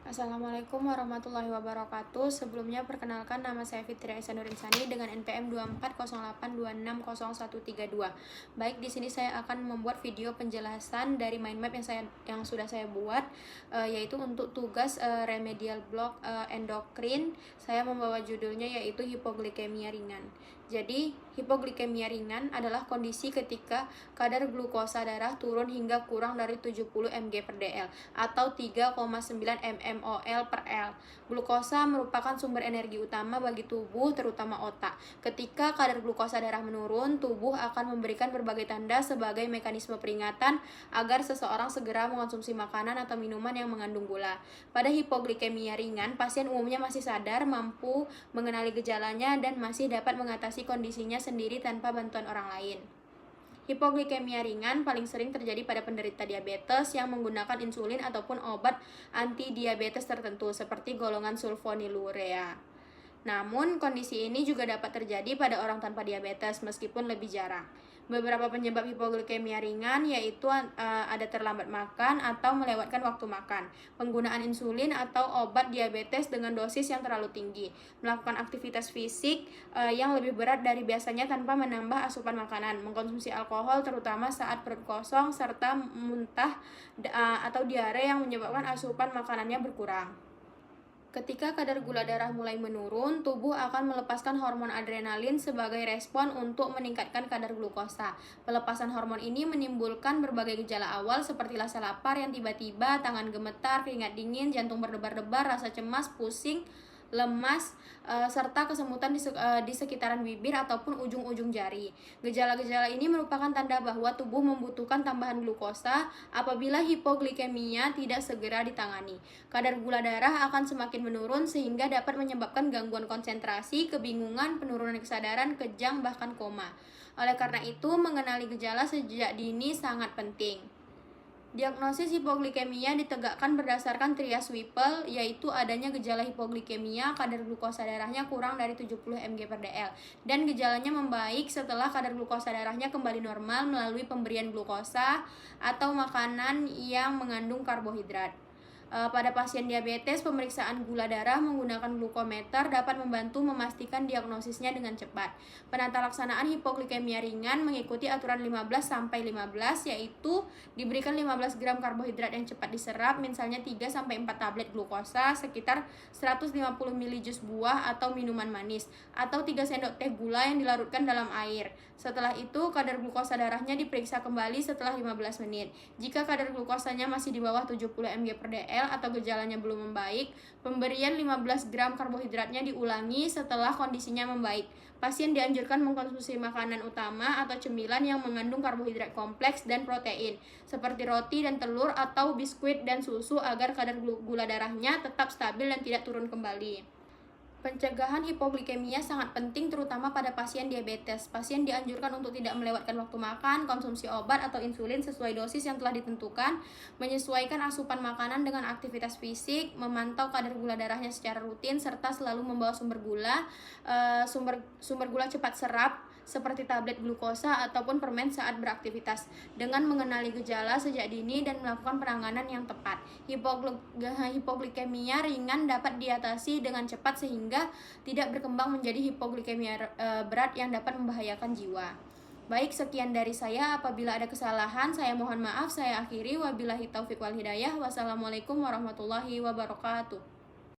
Assalamualaikum warahmatullahi wabarakatuh. Sebelumnya perkenalkan, nama saya Fitri Aisyah Nurinsani dengan NPM 2408260132. Baik, di sini saya akan membuat video penjelasan dari mind map yang sudah saya buat, yaitu untuk tugas remedial block endokrin. Saya membawa judulnya yaitu hipoglikemia ringan. Jadi, hipoglikemia ringan adalah kondisi ketika kadar glukosa darah turun hingga kurang dari 70 mg per dl atau 3,9 mmol per L. Glukosa merupakan sumber energi utama bagi tubuh, terutama otak. Ketika kadar glukosa darah menurun, tubuh akan memberikan berbagai tanda sebagai mekanisme peringatan agar seseorang segera mengonsumsi makanan atau minuman yang mengandung gula. Pada hipoglikemia ringan, pasien umumnya masih sadar, mampu mengenali gejalanya, dan masih dapat mengatasi kondisinya sendiri tanpa bantuan orang lain. Hipoglikemia ringan paling sering terjadi pada penderita diabetes yang menggunakan insulin ataupun obat anti-diabetes tertentu seperti golongan sulfonilurea. Namun, kondisi ini juga dapat terjadi pada orang tanpa diabetes meskipun lebih jarang. Beberapa penyebab hipoglikemia ringan yaitu ada terlambat makan atau melewatkan waktu makan, penggunaan insulin atau obat diabetes dengan dosis yang terlalu tinggi, melakukan aktivitas fisik yang lebih berat dari biasanya tanpa menambah asupan makanan, mengkonsumsi alkohol terutama saat perut kosong, serta muntah atau diare yang menyebabkan asupan makanannya berkurang. Ketika kadar gula darah mulai menurun, tubuh akan melepaskan hormon adrenalin sebagai respon untuk meningkatkan kadar glukosa. Pelepasan hormon ini menimbulkan berbagai gejala awal seperti rasa lapar yang tiba-tiba, tangan gemetar, keringat dingin, jantung berdebar-debar, rasa cemas, pusing, lemas, serta kesemutan di sekitaran bibir ataupun ujung-ujung jari. Gejala-gejala ini merupakan tanda bahwa tubuh membutuhkan tambahan glukosa apabila hipoglikemia tidak segera ditangani. Kadar gula darah akan semakin menurun sehingga dapat menyebabkan gangguan konsentrasi, kebingungan, penurunan kesadaran, kejang, bahkan koma. Oleh karena itu, mengenali gejala sejak dini sangat penting. Diagnosis hipoglikemia ditegakkan berdasarkan trias Whipple, yaitu adanya gejala hipoglikemia, kadar glukosa darahnya kurang dari 70 mg per dl, dan gejalanya membaik setelah kadar glukosa darahnya kembali normal melalui pemberian glukosa atau makanan yang mengandung karbohidrat. Pada pasien diabetes, pemeriksaan gula darah menggunakan glukometer dapat membantu memastikan diagnosisnya dengan cepat. Penata laksanaan hipoglikemia ringan mengikuti aturan 15-15, yaitu diberikan 15 gram karbohidrat yang cepat diserap, misalnya 3-4 tablet glukosa, sekitar 150 ml jus buah atau minuman manis, atau 3 sendok teh gula yang dilarutkan dalam air. Setelah itu, kadar glukosa darahnya diperiksa kembali setelah 15 menit. Jika kadar glukosanya masih di bawah 70 mg per dl atau gejalanya belum membaik, pemberian 15 gram karbohidratnya diulangi setelah kondisinya membaik. Pasien dianjurkan mengkonsumsi makanan utama atau cemilan yang mengandung karbohidrat kompleks dan protein, seperti roti dan telur atau biskuit dan susu agar kadar gula darahnya tetap stabil dan tidak turun kembali. Pencegahan hipoglikemia sangat penting terutama pada pasien diabetes. Pasien dianjurkan untuk tidak melewatkan waktu makan, konsumsi obat atau insulin sesuai dosis yang telah ditentukan, menyesuaikan asupan makanan dengan aktivitas fisik, memantau kadar gula darahnya secara rutin, serta selalu membawa sumber gula cepat serap seperti tablet glukosa ataupun permen saat beraktivitas. Dengan mengenali gejala sejak dini dan melakukan penanganan yang tepat, hipoglikemia ringan dapat diatasi dengan cepat sehingga tidak berkembang menjadi hipoglikemia berat yang dapat membahayakan jiwa. Baik, sekian dari saya. Apabila ada kesalahan, saya mohon maaf. Saya akhiri. Wabillahi taufiq wal hidayah. Wassalamualaikum warahmatullahi wabarakatuh.